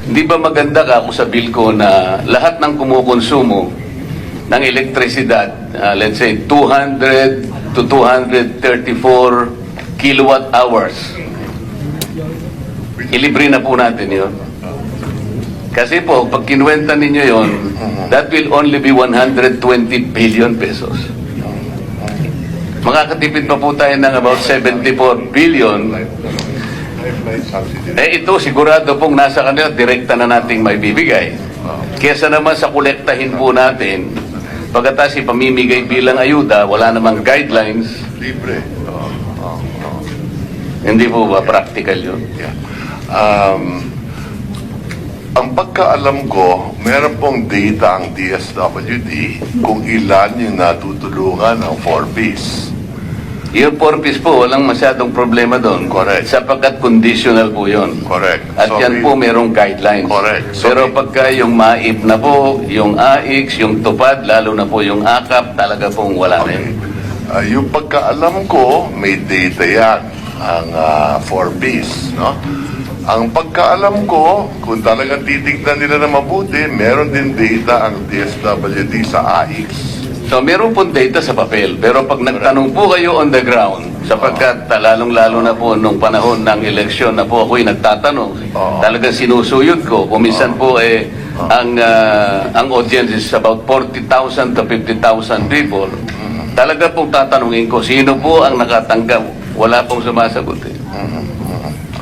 Hindi ba maganda ka kung sa bill ko na lahat ng kumukonsumo ng elektrisidad, let's say 200 to 234 kilowatt hours, ilibre na po natin yun. Kasi po, pag kinuwenta ninyo yun, that will only be 120 billion pesos. Makakatipid pa po tayo ng about 74 billion. Ito sigurado pong nasa kanila, direkta na nating may bibigay. Kesa naman sa kolektahin po natin, pagkatas ipamimigay bilang ayuda, wala namang guidelines. Libre. Hindi po ba practical yun? Yeah. Ang pagkaalam ko, meron pong data ang DSWD kung ilan yung natutulungan ng 4Ps. Yung 4Ps po, walang masyadong problema doon. Correct. Sapagkat conditional po yun. Correct. At So, yan po merong guidelines. Correct. So, Pero pagka yung MAIP na po, yung AIX, yung TUPAD, lalo na po yung AKAP, talaga pong wala na yun. Yung pagkaalam ko, may data yan, ang 4Ps, no? Ang pagkaalam ko, kung talagang titignan nila na mabuti, meron din data ang DSWD sa AIX. So meron pong data sa papel, pero pag nagtanong po kayo on the ground, sapagkat lalong-lalo na po nung panahon ng eleksyon na po ako'y nagtatanong, talagang sinusuyod ko. Kuminsan po ang audience is about 40,000 to 50,000 people. Talaga pong tatanungin ko, sino po ang nakatanggap? Wala pong sumasagot eh.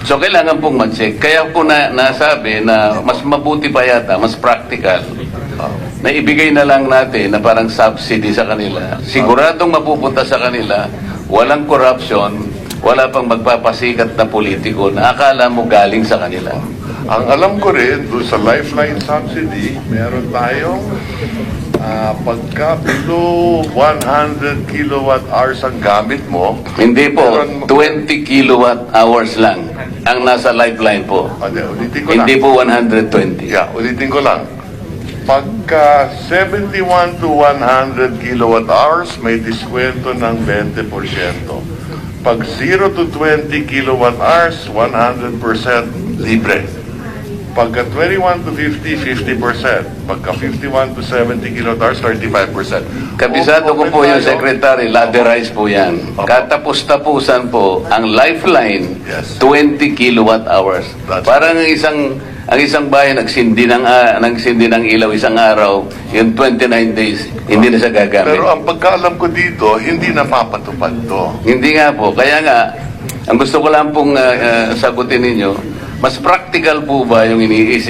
So kailangan pong mag-check. Kaya po nasabi na mas mabuti pa yata, mas practical, na ibigay na lang natin na parang subsidy sa kanila. Siguradong mapupunta sa kanila, walang corruption, wala pang magpapasikat na politiko na akala mo galing sa kanila. Ang alam ko rin, doon sa Lifeline Subsidy, meron tayong pagka below 100 kilowatt hours ang gamit mo. Hindi po, 20 kilowatt hours lang ang nasa Lifeline po. Ulitin ko Hindi lang. po 120. Yeah, ulitin ko lang. Pagka 71 to 100 kilowatt hours, may diskwento ng 20%. Pag 0 to 20 kilowatt hours, 100% libre. Pagka 21 to 50, 50%. Pagka 51 to 70 kilowatt hours, 35%. Kabisado ko po yung secretary, laderize po yan. Katapos-tapusan po, ang Lifeline, Yes. 20 kilowatt hours. That's Parang ang isang bayan nagsindi ng ilaw isang araw, yung 29 days, hindi na siya gagamit. Pero ang pagkaalam ko dito, hindi napapatupad to. Hindi nga po. Kaya nga, ang gusto ko lang pong sagutin ninyo, mas practical po ba yung iniisip